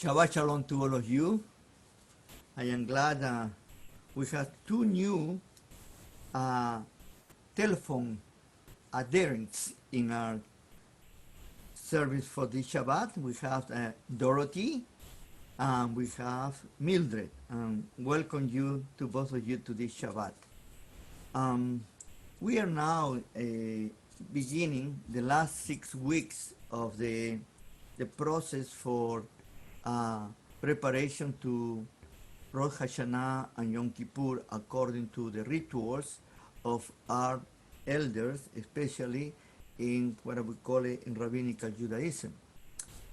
Shabbat Shalom to all of you. I am glad we have two new telephone adherents in our service for this Shabbat. We have Dorothy and we have Mildred. Welcome you to both of you to this Shabbat. We are now beginning the last 6 weeks of the process for preparation to Rosh Hashanah and Yom Kippur according to the rituals of our elders, especially in what we call it in Rabbinical Judaism.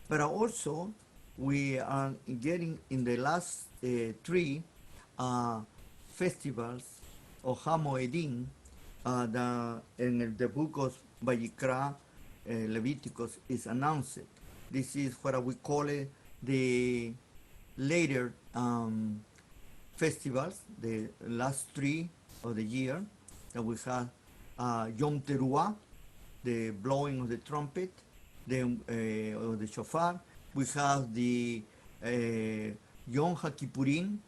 But also we are getting in the last 3 festivals of HaMoedim in the book of Vayikra, Leviticus is announced. This is what we call it the later festivals, the last 3 of the year, that we have Yom Teruah, the blowing of the trumpet, of the shofar. We have the Yom HaKippurim,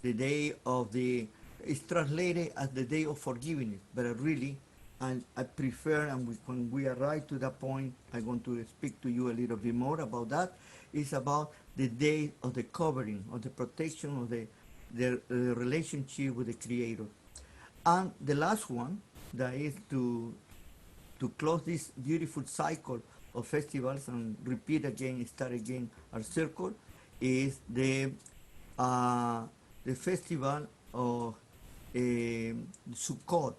the day of the, it's translated as the day of forgiveness, but really, I prefer, and when we arrive to that point, I'm going to speak to you a little bit more about that. It's about the day of the covering, of the protection of the relationship with the Creator. And the last one, that is to close this beautiful cycle of festivals and repeat again, start again our circle, is the festival of Sukkot,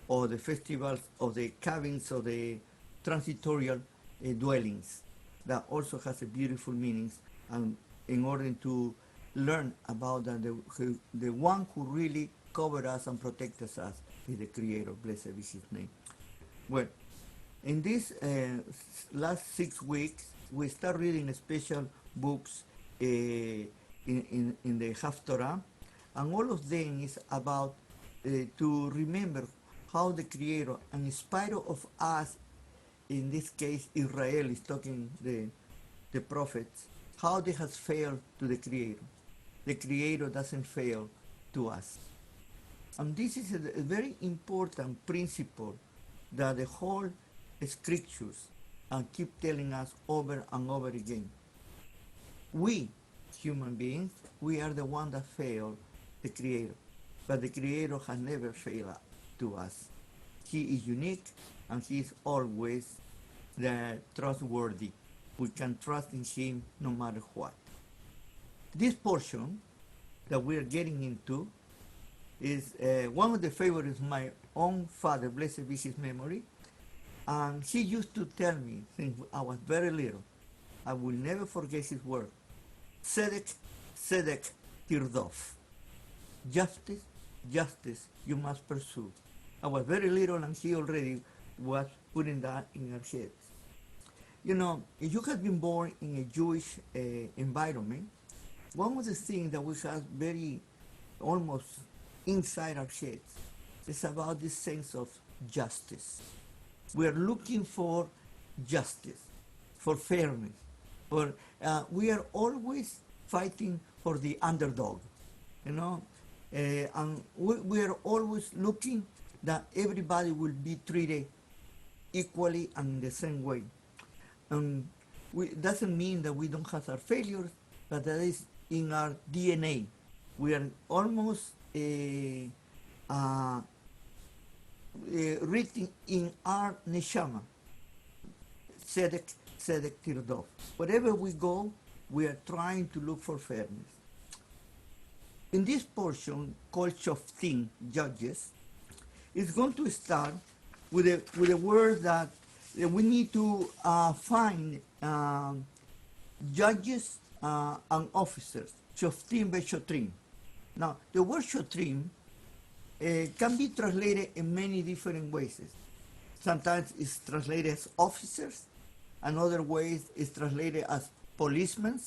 or the festivals of the cabins of the transitorial dwellings. That also has a beautiful meanings, and in order to learn about that, the one who really covers us and protects us is the Creator. Blessed be His name. Well, in these last 6 weeks, we start reading special books in the Haftorah, and all of them is about to remember how the Creator, and in spite of us, in this case Israel is talking the prophets, how they has failed to the Creator. The Creator doesn't fail to us. And this is a very important principle that the whole scriptures keep telling us over and over again. We, human beings, we are the one that fail the Creator, but the Creator has never failed to us. He is unique, and He is always trustworthy. We can trust in Him no matter what. This portion that we are getting into is one of the favorites of my own father, blessed be his memory, and he used to tell me since I was very little, I will never forget his word, Tzedek, Tzedek, Tirdof. Justice, justice, you must pursue. I was very little, and he already was putting that in our heads. You know, if you have been born in a Jewish environment, one of the things that we have very almost inside our heads is about this sense of justice. We are looking for justice, for fairness, for we are always fighting for the underdog, you know, and we are always looking that everybody will be treated equally and in the same way. Doesn't mean that we don't have our failures, but that is in our DNA. We are almost written in our neshama. Tzedek, Tzedek Tirdof. Wherever we go, we are trying to look for fairness. In this portion called Shoftim, Judges, it's going to start with a word that we need to find judges and officers, Shoftim veShotrim. Now, the word Shotrim can be translated in many different ways. Sometimes it's translated as officers, another way is translated as policemen,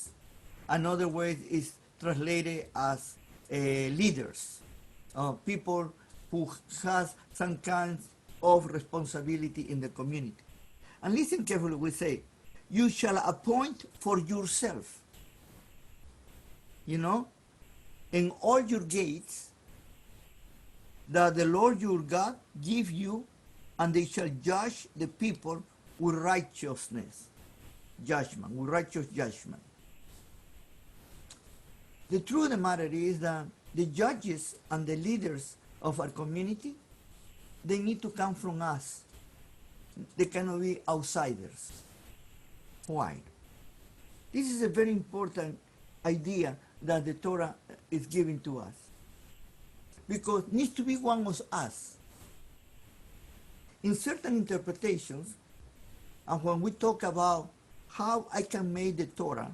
another way is translated as leaders, people who has some kind of responsibility in the community. And listen carefully, we say, you shall appoint for yourself you know, in all your gates that the Lord your God give you, and they shall judge the people with righteousness, judgment, with righteous judgment. The truth of the matter is that the judges and the leaders of our community, they need to come from us. They cannot be outsiders. Why? This is a very important idea that the Torah is giving to us. Because it needs to be one of us. In certain interpretations, and when we talk about how I can make the Torah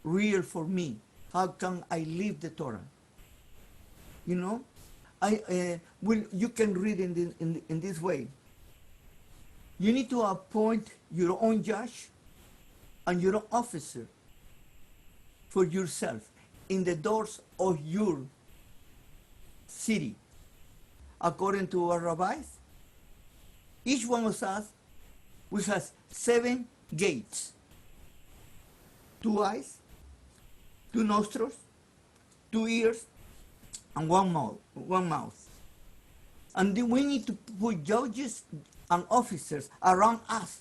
real for me, how can I live the Torah? You know, you can read in this way. You need to appoint your own judge and your own officer for yourself in the doors of your city. According to our rabbis, each one of us, we have 7 gates. 2 eyes, 2 nostrils, 2 ears, and 1 mouth. And then we need to put judges and officers around us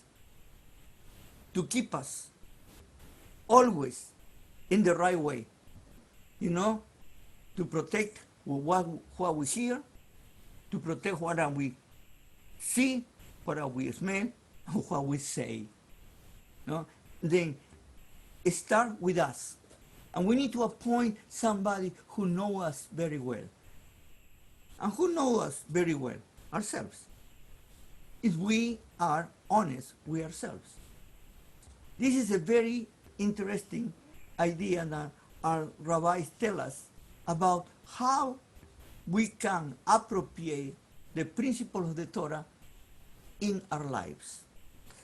to keep us always in the right way, you know, to protect what we hear, to protect what we see, what we smell, and what we say. No? Then start with us. And we need to appoint somebody who knows us very well. And who knows us very well? Ourselves. If we are honest with ourselves. This is a very interesting idea that our rabbis tell us about how we can appropriate the principle of the Torah in our lives.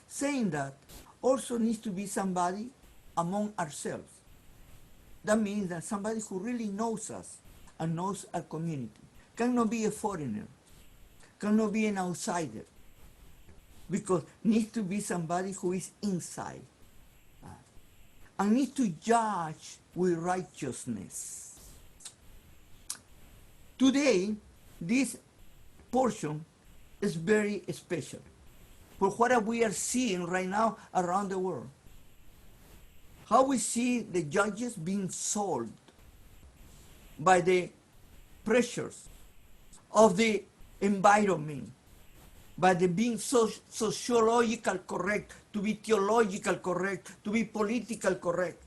Saying that also needs to be somebody among ourselves. That means that somebody who really knows us and knows our community. Cannot be a foreigner, cannot be an outsider, because needs to be somebody who is inside and needs to judge with righteousness. Today, this portion is very special for what we are seeing right now around the world. How we see the judges being sold by the pressures of the environment, by the being sociological correct, to be theological correct, to be political correct.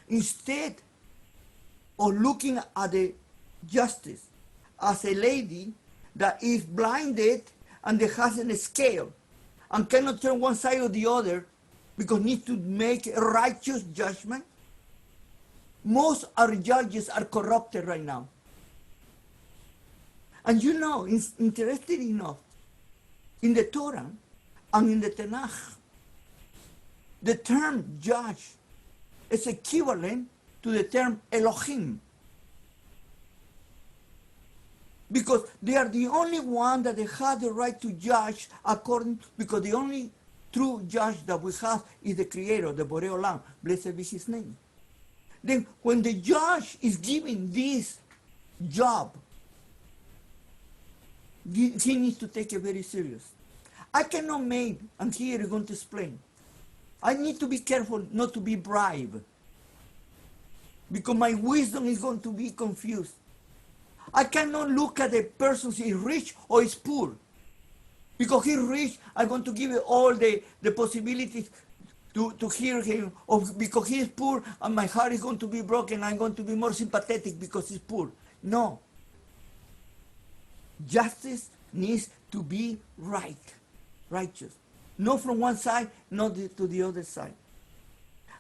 Instead of looking at the justice as a lady that is blinded and that has a scale and cannot turn one side or the other because needs to make a righteous judgment, most our judges are corrupted right now. And you know, it's interesting enough, in the Torah and in the Tanakh, the term judge is equivalent to the term Elohim. Because they are the only one that they have the right to judge because the only true judge that we have is the Creator, the Borei Olam, blessed be His name. Then when the judge is given this job, he needs to take it very serious. I cannot make, and here I'm going to explain, I need to be careful not to be bribed, because my wisdom is going to be confused. I cannot look at the person who is rich or is poor. Because he's rich, I'm going to give you all the possibilities to hear him. Or because he is poor and my heart is going to be broken, I'm going to be more sympathetic because he's poor. No. Justice needs to be right, righteous. Not from one side, not to the other side.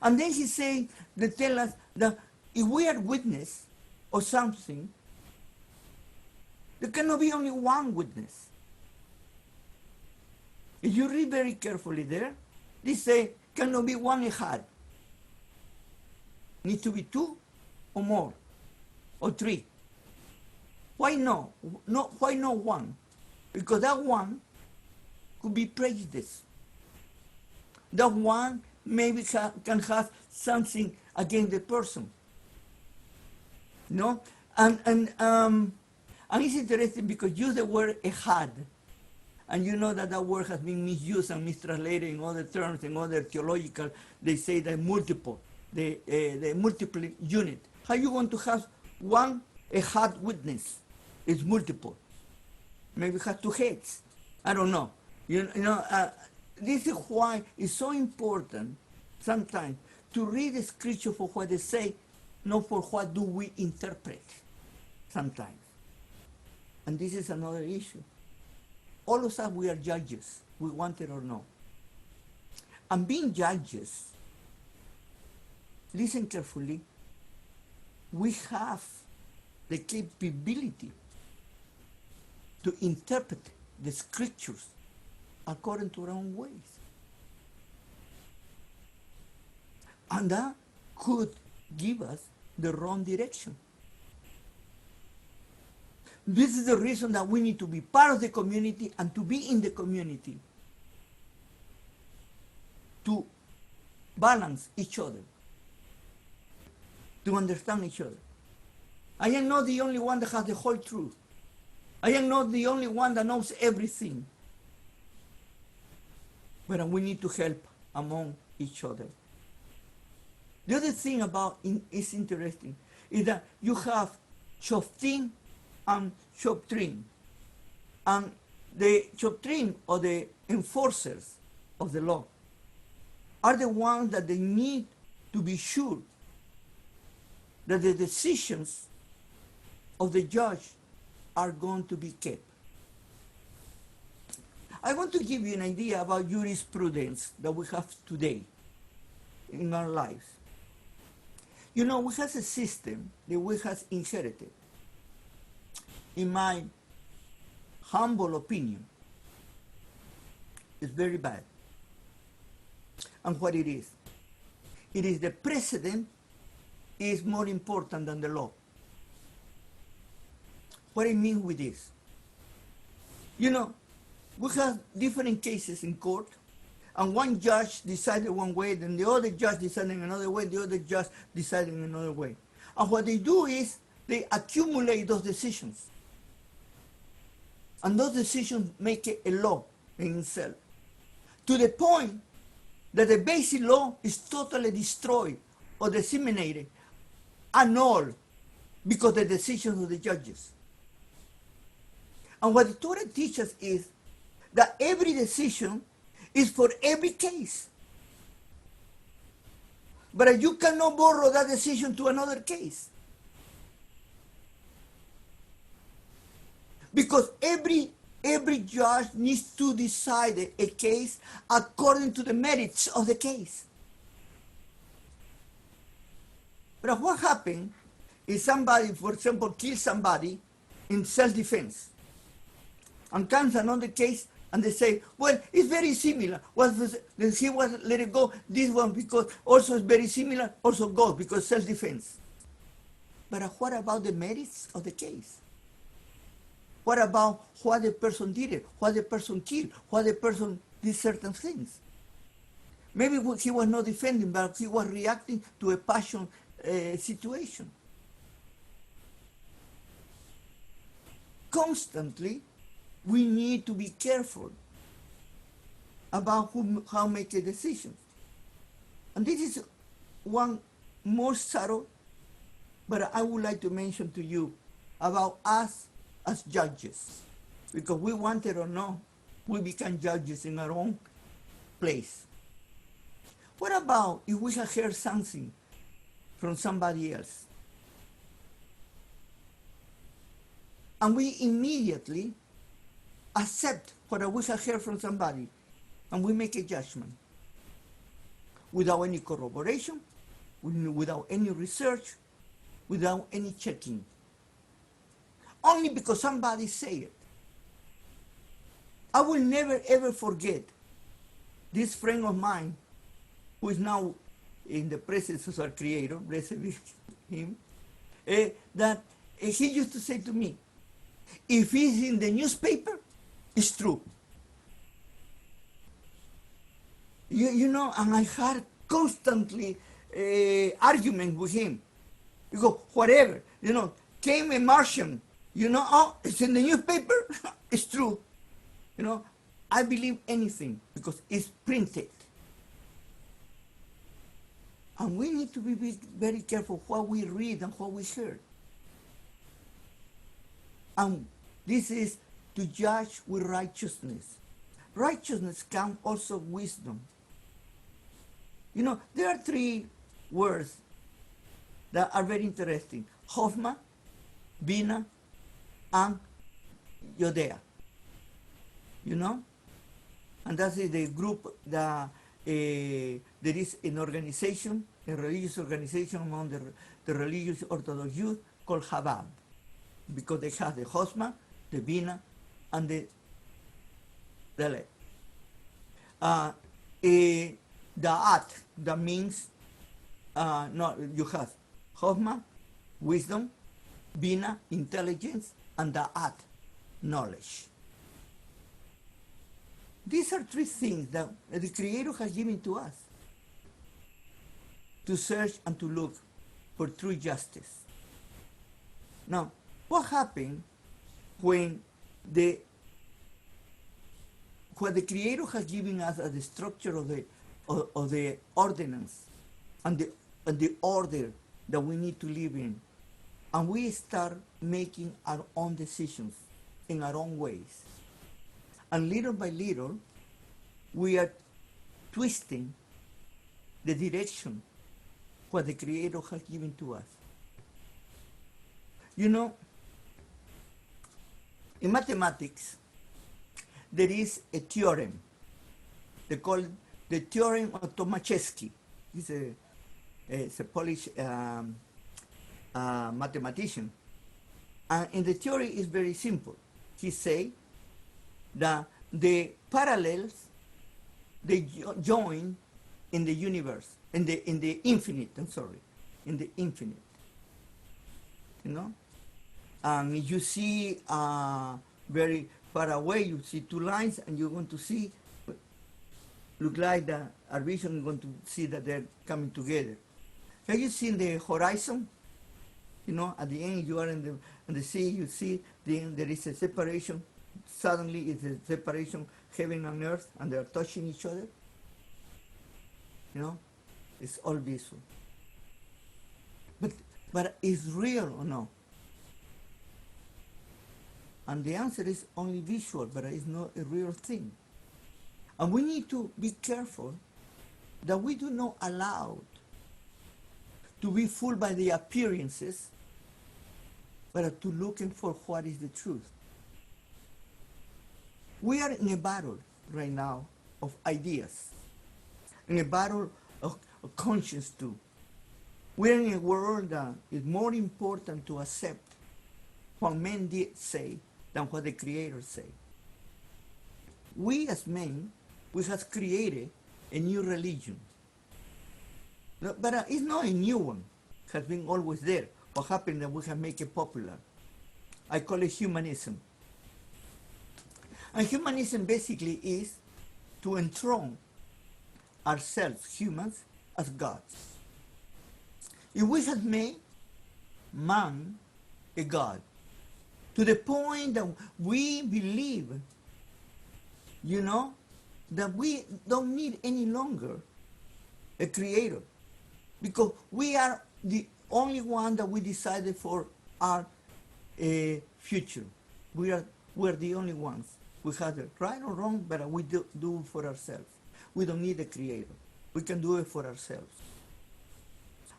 And then he say, they tell us that if we are witness of something, there cannot be only one witness. If you read very carefully there, they say cannot be one echad. Need to be 2 or more, or 3. Why no? Why not 1? Because that one could be prejudice. That one maybe can have something against the person. No, and it's interesting because use the word ehad, and you know that that word has been misused and mistranslated in other terms, in other theological. They say that multiple, the multiple unit. How you want to have one ehad witness? It's multiple. Maybe it has two heads. I don't know. This is why it's so important sometimes to read the scripture for what they say, not for what do we interpret sometimes. And this is another issue. All of us, we are judges, we want it or not. And being judges, listen carefully, we have the capability to interpret the scriptures according to our own ways. And that could give us the wrong direction. This is the reason that we need to be part of the community and to be in the community to balance each other, to understand each other. I am not the only one that has the whole truth. I am not the only one that knows everything. But we need to help among each other. The other thing about is interesting is that you have Shoftim and Shoftim. And the Shoftim, or the enforcers of the law, are the ones that they need to be sure that the decisions of the judge are going to be kept. I want to give you an idea about jurisprudence that we have today in our lives. We have a system that we have inherited. In my humble opinion, it's very bad. And what it is the precedent is more important than the law. What I mean with this, we have different cases in court, and one judge decided one way, then the other judge decided another way, the other judge decided another way. And what they do is they accumulate those decisions. And those decisions make it a law in itself. To the point that the basic law is totally destroyed or disseminated, annulled, because of the decisions of the judges. And what the Torah teaches is that every decision is for every case. But you cannot borrow that decision to another case. Because every judge needs to decide a case according to the merits of the case. But what happens if somebody, for example, kills somebody in self-defense, and comes another case and they say, well, it's very similar. Then he was let it go, this one, because also it's very similar, also goes, because self-defense. But what about the merits of the case? What about what the person did, what the person killed, what the person did certain things? Maybe he was not defending, but he was reacting to a passion situation. Constantly, we need to be careful about how make a decision. And this is one more subtle, but I would like to mention to you about us as judges. Because we want it or not, we become judges in our own place. What about if we have heard something from somebody else? And we immediately accept what we have heard from somebody, and we make a judgment without any corroboration, without any research, without any checking. Only because somebody said it. I will never ever forget this friend of mine, who is now in the presence of our Creator, blessed be him, that he used to say to me, if it's in the newspaper, it's true. And I had constantly argument with him. You go, whatever, came a Martian, oh, it's in the newspaper. It's true. I believe anything because it's printed. And we need to be very careful what we read and what we hear. And this is to judge with righteousness. Righteousness comes also wisdom. There are three words that are very interesting. Chokhmah, Bina, and Yodea. And that's the group that there is an organization, a religious organization among the religious Orthodox Jews called Chabad, because they have the Chokhmah, the Bina, and the Le. Da'at, that means, you have Chokhmah, wisdom, Bina, intelligence, and Da'at, knowledge. These are three things that the Creator has given to us to search and to look for true justice. Now, what happened when what the Creator has given us as the structure of the ordinance and the order that we need to live in, and we start making our own decisions in our own ways? And little by little, we are twisting the direction what the Creator has given to us. In mathematics, there is a theorem. They call it the theorem of Tomaszewski. He's a Polish mathematician. And the theory is very simple. He say that the parallels, they join in the universe, in the infinite, in the infinite. And if you see very far away, you see two lines, and you're going to see, look like our vision is going to see that they're coming together. Have you seen the horizon? At the end, you are in the sea, you see there is a separation. Suddenly, it's a separation, heaven and earth, and they're touching each other. It's all visual. But is real or no? And the answer is only visual, but it's not a real thing. And we need to be careful that we do not allow to be fooled by the appearances, but to looking for what is the truth. We are in a battle right now of ideas, in a battle of conscience too. We're in a world that is more important to accept what men did say than what the Creator say. We as men, we have created a new religion. But it's not a new one. It has been always there. What happened that we have made it popular? I call it humanism. And humanism basically is to enthrone ourselves, humans, as gods. If we have made man a god, to the point that we believe, that we don't need any longer a creator, because we are the only one that we decided for our future. We're the only ones. We have it right or wrong, but we do it for ourselves. We don't need a creator. We can do it for ourselves.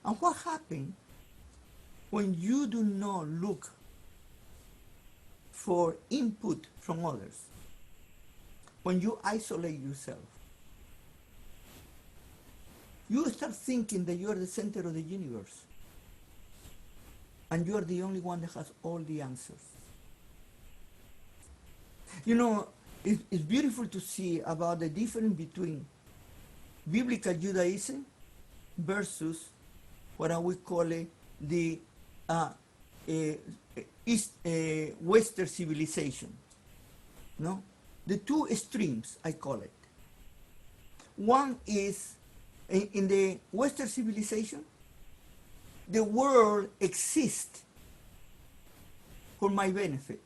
And what happens when you do not look for input from others? When you isolate yourself, you start thinking that you are the center of the universe, and you are the only one that has all the answers. It's beautiful to see about the difference between biblical Judaism versus what I would call it the Western civilization. The two extremes, I call it. One is, in the Western civilization, the world exists for my benefit.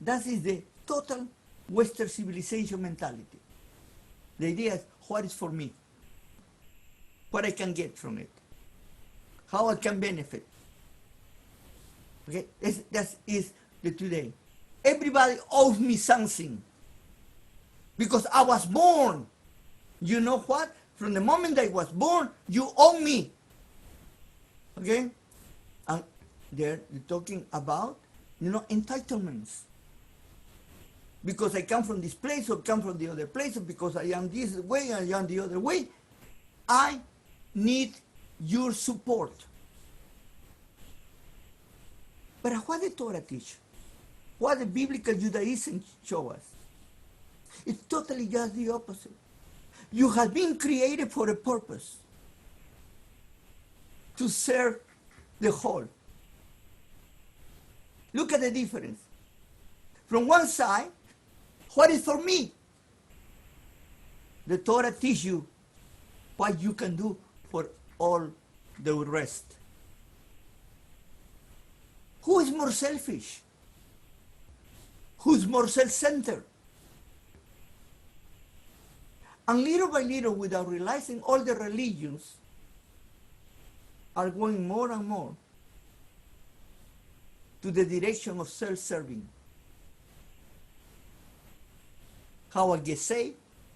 That is the total Western civilization mentality. The idea is what is for me, what I can get from it, how I can benefit. Okay, that is the today. Everybody owes me something because I was born. You know what? From the moment I was born, you owe me. Okay? And they're talking about, entitlements. Because I come from this place or come from the other place, or because I am this way, I am the other way, I need your support. But what the Torah teach? What the biblical Judaism show us? It's totally just the opposite. You have been created for a purpose, to serve the whole. Look at the difference. From one side, what is for me? The Torah teaches you what you can do for all the rest. Who is more selfish? Who's more self-centered? And little by little, without realizing, all the religions are going more and more to the direction of self-serving. How I get saved,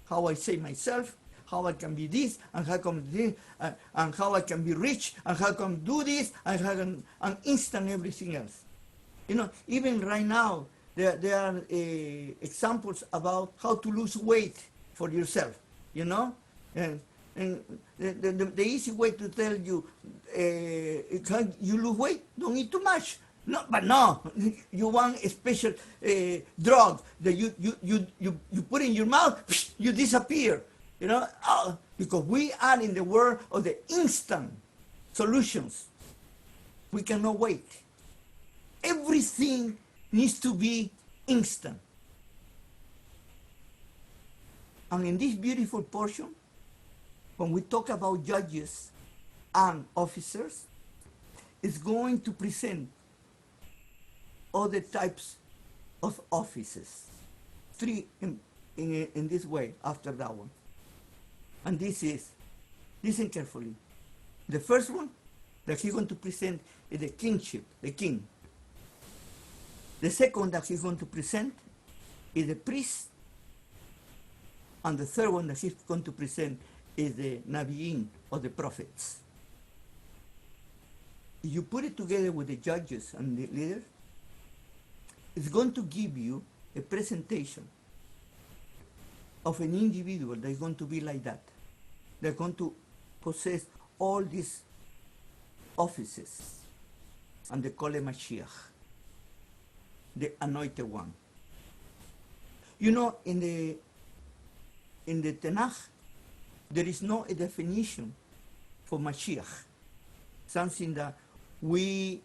how I save myself, how I can be this, and how come this, and how I can be rich, and how I can do this, and how I can, and instant everything else. Even right now, there are examples about how to lose weight for yourself, and the easy way to tell you, can you lose weight? Don't eat too much. No, but no, you want a special drug that you put in your mouth, you disappear, because we are in the world of the instant solutions. We cannot wait. Everything needs to be instant. And in this beautiful portion, when we talk about judges and officers, it's going to present other types of offices. Three in this way after that one. And this is, listen carefully. The first one that he's going to present is the kingship, the king. The second that he's going to present is the priest. And the third one that he's going to present is the Nabiin, or the prophets. If you put it together with the judges and the leaders, it's going to give you a presentation of an individual that is going to be like that. They're going to possess all these offices, and they call him Mashiach, the anointed one. In the Tanakh, there is no a definition for Mashiach, something that we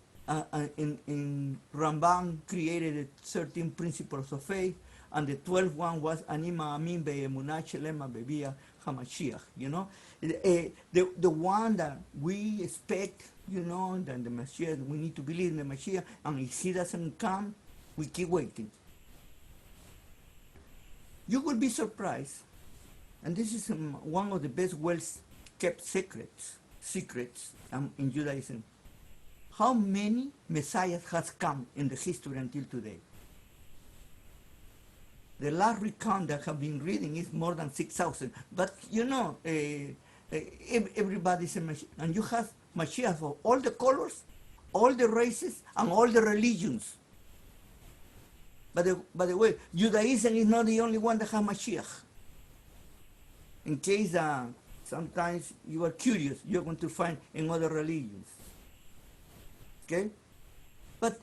in Ramban created 13 principles of faith, and the 12th one was Anima Amin Be'emunah Shelema Be'bia HaMashiach, the one that we expect, that the Mashiach, we need to believe in the Mashiach, and if he doesn't come, we keep waiting. You will be surprised, and this is one of the best well-kept secrets in Judaism. How many messiahs has come in the history until today? The last recount that I have been reading is more than 6,000. But everybody's a Mashiach. And you have Mashiach for all the colors, all the races, and all the religions. By the way, Judaism is not the only one that has Mashiach. In case sometimes you are curious, you're going to find in other religions. Okay? But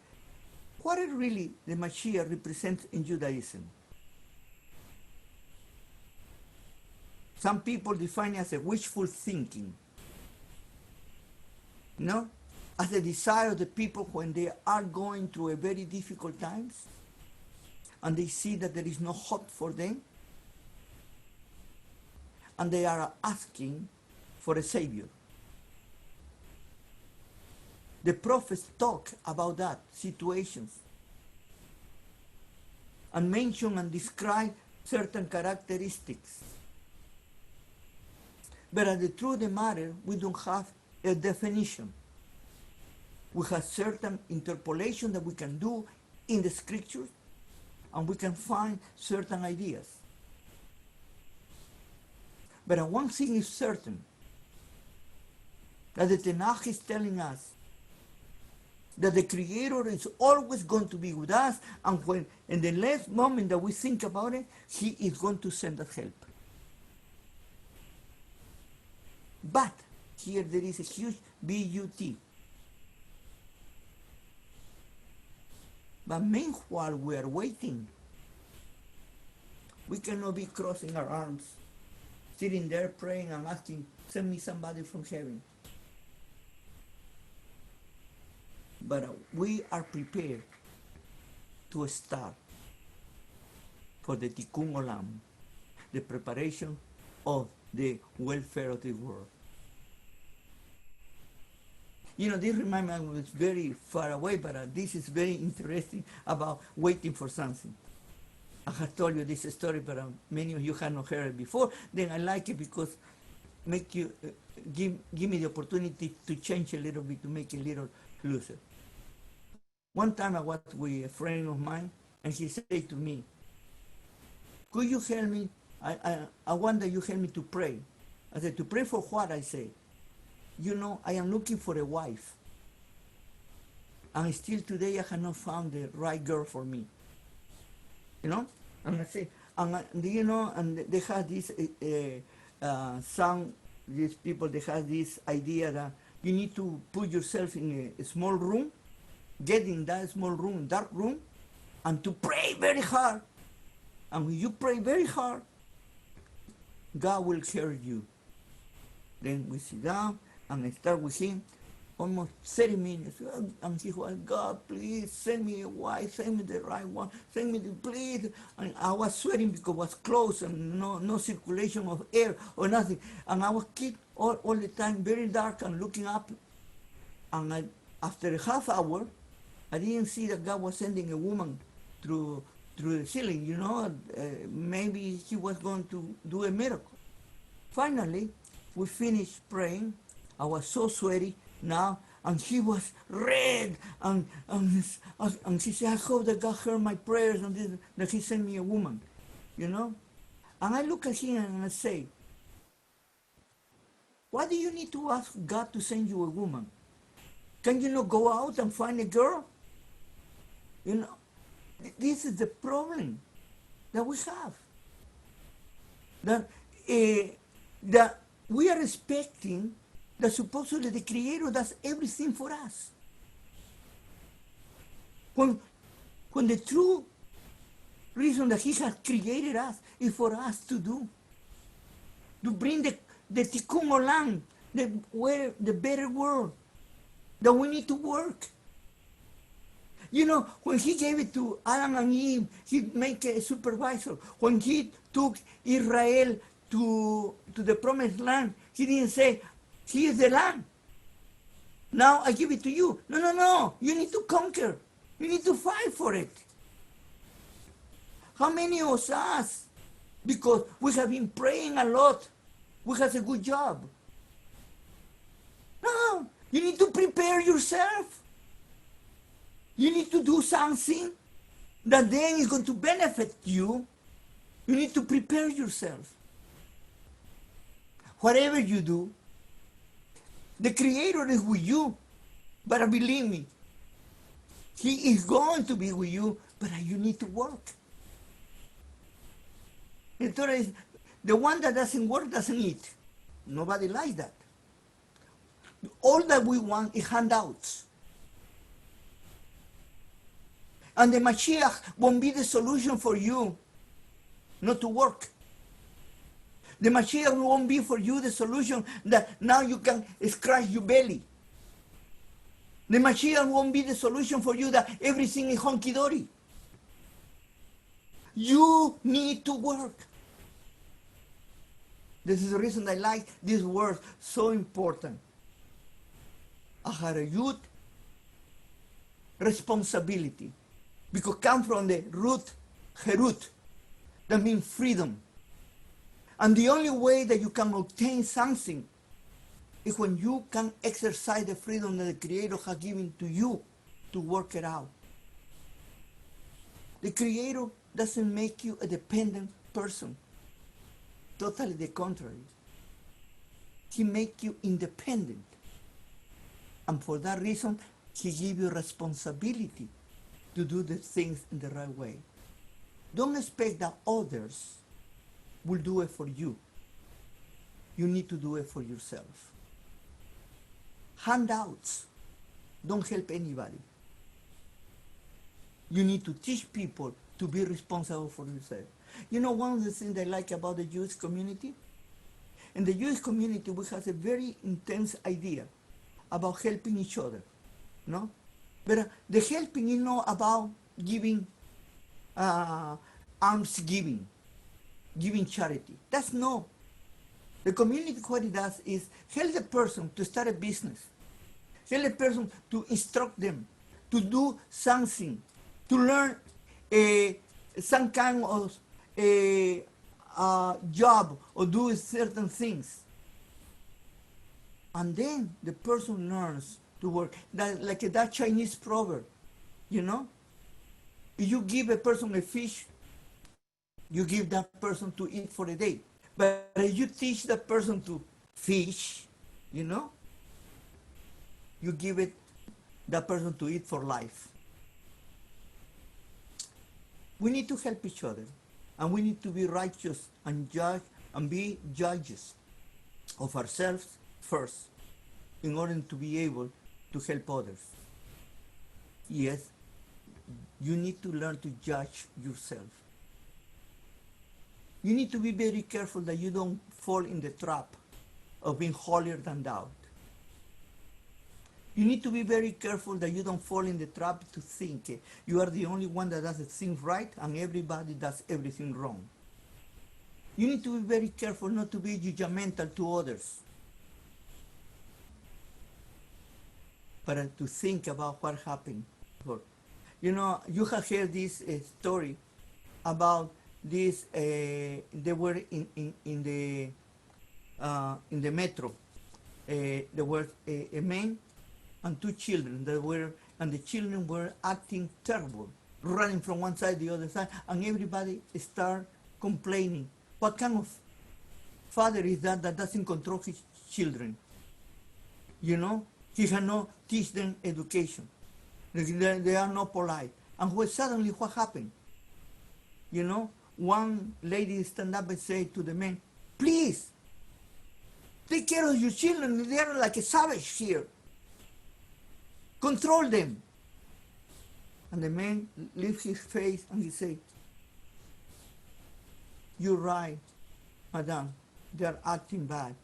what is really the Mashiach represents in Judaism? Some people define it as a wishful thinking. As a desire of the people when they are going through a very difficult times, and they see that there is no hope for them, and they are asking for a savior. The prophets talk about that situations and mention and describe certain characteristics. But at the truth of the matter, we don't have a definition. We have certain interpolation that we can do in the scriptures, and we can find certain ideas. But one thing is certain, that the Tanakh is telling us that the Creator is always going to be with us, and when in the last moment that we think about it, He is going to send us help. But here there is a huge but. But meanwhile we are waiting. We cannot be crossing our arms, sitting there praying and asking, send me somebody from heaven. But we are prepared to start for the Tikkun Olam, the preparation of the welfare of the world. You know, this reminds me, I was very far away, but this is very interesting about waiting for something. I have told you this story, but many of you have not heard it before. Then I like it because make you give me the opportunity to change a little bit, to make it a little looser. One time I was with a friend of mine, and he said to me, could you help me? I want that you help me to pray. I said, to pray for what? I said, you know, I am looking for a wife. And still today I have not found the right girl for me. You know? And I say, do you know, and they have this, these people, they have this idea that you need to put yourself in a small room, get in that small room, dark room, and to pray very hard. And when you pray very hard, God will hear you. Then we sit down and I start with him almost 30 minutes. And he was, God, please send me a wife, send me the right one, send me the, please. And I was sweating because it was closed and no circulation of air or nothing. And I was keep all the time very dark and looking up. And after a half hour, I didn't see that God was sending a woman through the ceiling, you know. Maybe he was going to do a miracle. Finally, we finished praying. I was so sweaty now, and he was red, and he said, I hope that God heard my prayers, and that he sent me a woman, you know. And I look at him and I say, why do you need to ask God to send you a woman? Can you not go out and find a girl? You know, this is the problem that we have. That we are expecting that supposedly the Creator does everything for us. When the true reason that He has created us is for us to do. To bring the Tikkun Olam, the better world, that we need to work. You know, when He gave it to Adam and Eve, He made a supervisor. When He took Israel to the promised land, He didn't say, here is the land. Now I give it to you. No. You need to conquer. You need to fight for it. How many of us, because we have been praying a lot, we have a good job? No, you need to prepare yourself. You need to do something that then is going to benefit you. You need to prepare yourself. Whatever you do, the Creator is with you, but believe me, He is going to be with you, but you need to work. The Torah is, the one that doesn't work doesn't eat. Nobody likes that. All that we want is handouts. And the Mashiach won't be the solution for you not to work. The Mashiach won't be for you the solution that now you can scratch your belly. The Mashiach won't be the solution for you that everything is hunky-dory. You need to work. This is the reason I like this word, so important. Aharayut responsibility, because come from the root herut, that means freedom. And the only way that you can obtain something is when you can exercise the freedom that the Creator has given to you to work it out. The Creator doesn't make you a dependent person. Totally the contrary. He makes you independent. And for that reason, He gives you responsibility to do the things in the right way. Don't expect that others will do it for you. You need to do it for yourself. Handouts don't help anybody. You need to teach people to be responsible for yourself. You know, one of the things I like about the Jewish community? In the Jewish community, we have a very intense idea about helping each other, no? But the helping is not about giving alms giving charity. That's no. The community, what it does is help the person to start a business, help the person to instruct them, to do something, to learn some kind of job or do certain things. And then the person learns to work. Like that Chinese proverb, you know? If you give a person a fish, you give that person to eat for a day. But if you teach that person to fish, you know, you give it that person to eat for life. We need to help each other, and we need to be righteous and judge and be judges of ourselves first in order to be able to help others. Yes, you need to learn to judge yourself. You need to be very careful that you don't fall in the trap of being holier than thou. You need to be very careful that you don't fall in the trap to think you are the only one that does things right and everybody does everything wrong. You need to be very careful not to be judgmental to others, but to think about what happened. You know, you have heard this story about this. They were in the metro. There were a man and two children and the children were acting terrible, running from one side to the other side, and everybody started complaining. What kind of father is that doesn't control his children? You know, he cannot teach them education. They are not polite. And suddenly what happened? You know, one lady stand up and say to the man, please, take care of your children. They are like a savage here. Control them. And the man lifts his face and he said, you're right, madam, they are acting bad.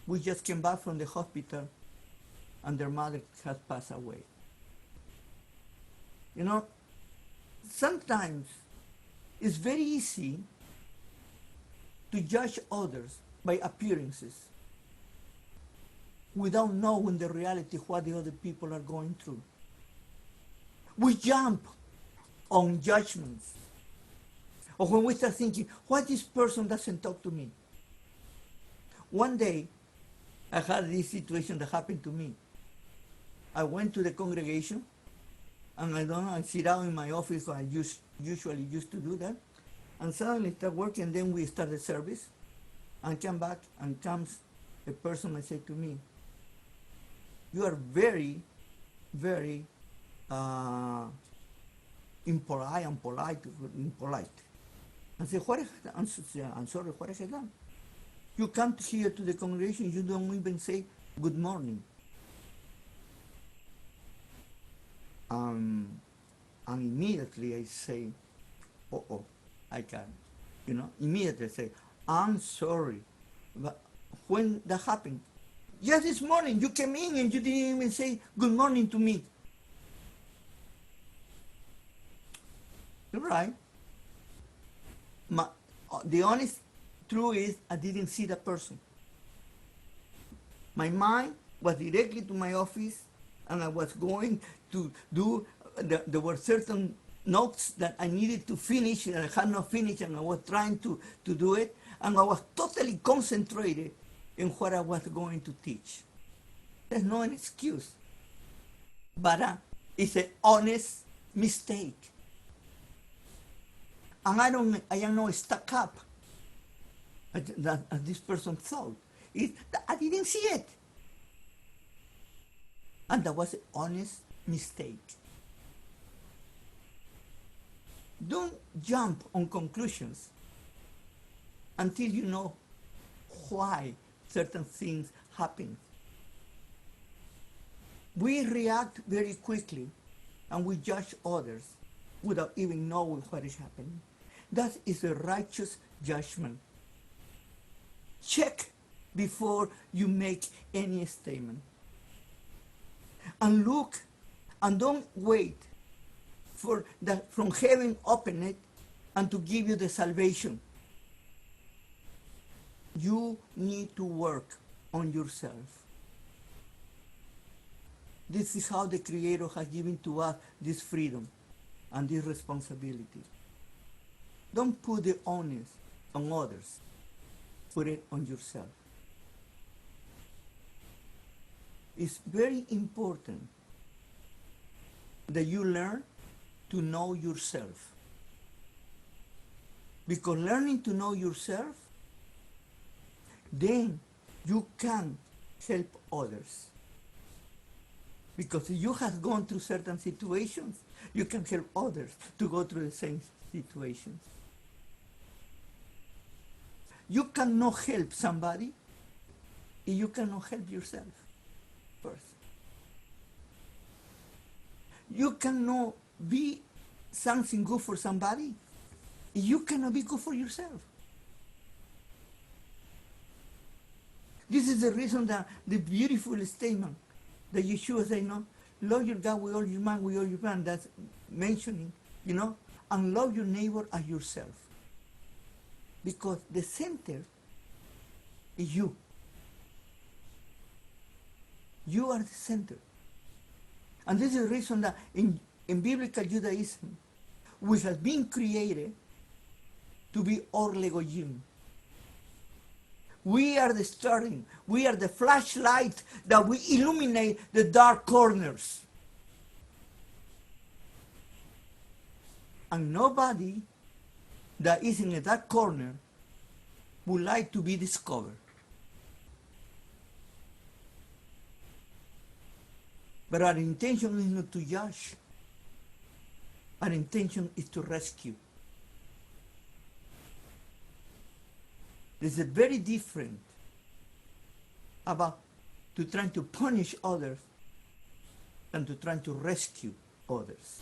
We just came back from the hospital and their mother has passed away. You know, sometimes it's very easy to judge others by appearances without knowing the reality what the other people are going through. We jump on judgments. Or when we start thinking, why this person doesn't talk to me? One day, I had this situation that happened to me. I went to the congregation, and I sit down in my office, I usually used to do that, and suddenly start working, and then we start the service, and come back, and comes a person and say to me, you are very, very impolite. I say, what is that? I'm sorry, what is that? You come here to the congregation, you don't even say good morning. And immediately I say, I can. You know, immediately I say, I'm sorry. But when that happened, just this morning you came in and you didn't even say good morning to me. You're right. The honest truth is I didn't see that person. My mind was directly to my office and I was going to do, there were certain notes that I needed to finish and I had not finished, and I was trying to do it, and I was totally concentrated in what I was going to teach. There's no an excuse, but it's an honest mistake. And I am not stuck up as this person thought. I didn't see it. And that was an honest mistake. Don't jump on conclusions until you know why certain things happen. We react very quickly and we judge others without even knowing what is happening. That is a righteous judgment. Check before you make any statement. And look, and don't wait for that from heaven open it and to give you the salvation. You need to work on yourself. This is how the Creator has given to us this freedom and this responsibility. Don't put the onus on others. Put it on yourself. It's very important that you learn to know yourself. Because learning to know yourself, then you can help others. Because if you have gone through certain situations, you can help others to go through the same situations. You cannot help somebody if you cannot help yourself first. You cannot be something good for somebody if you cannot be good for yourself. This is the reason that the beautiful statement that Yeshua said, love your God with all your mind, with all your plan, that's mentioning, and love your neighbor as yourself. Because the center is you. You are the center. And this is the reason that in biblical Judaism, we have been created to be Or Legoyim. We are the starting, we are the flashlight that we illuminate the dark corners. And nobody that is in a dark corner would like to be discovered. But our intention is not to judge. Our intention is to rescue. This is very different about to trying to punish others than to trying to rescue others.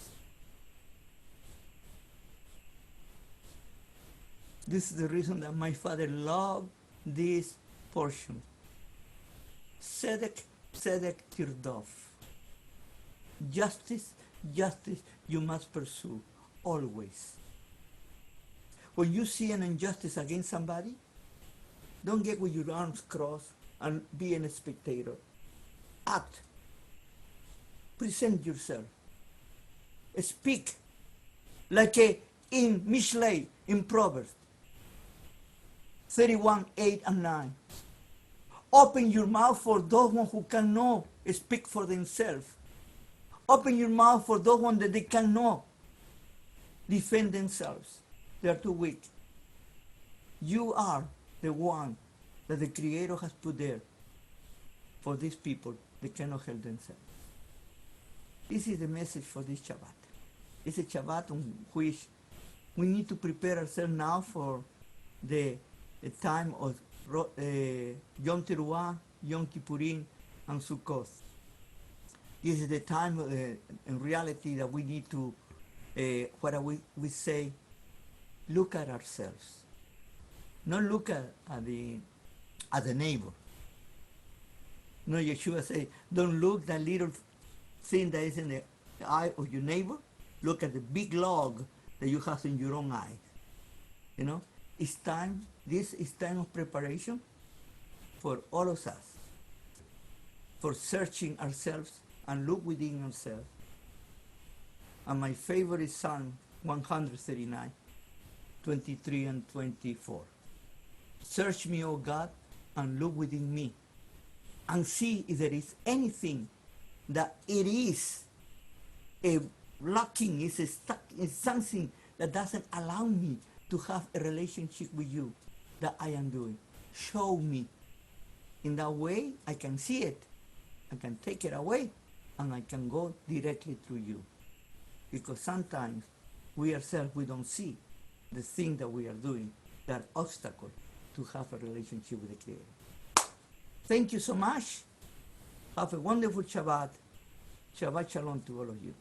This is the reason that my father loved this portion. Tzedek, tzedek tirdof. Justice, justice you must pursue, always. When you see an injustice against somebody, don't get with your arms crossed and be a spectator. Act. Present yourself. Speak. Like in Mishlei, in Proverbs 31, 8 and 9. Open your mouth for those who cannot speak for themselves. Open your mouth for those that they cannot defend themselves. They are too weak. You are the one that the Creator has put there for these people that cannot help themselves. This is the message for this Shabbat. It's a Shabbat on which we need to prepare ourselves now for the time of Yom Teruah, Yom Kippurim, and Sukkot. This is the time, in reality, that we need to, what we say, look at ourselves. Not look at the neighbor. No, Yeshua say, don't look that little thing that is in the eye of your neighbor. Look at the big log that you have in your own eye. It's time, this is time of preparation for all of us, for searching ourselves and look within yourself. And my favorite Psalm 139, 23 and 24. Search me, O God, and look within me, and see if there is anything that it is a blocking, is a stuck, is something that doesn't allow me to have a relationship with you that I am doing. Show me. In that way, I can see it, I can take it away, and I can go directly through you. Because sometimes we ourselves, we don't see the thing that we are doing, that obstacle to have a relationship with the Creator. Thank you so much. Have a wonderful Shabbat. Shabbat Shalom to all of you.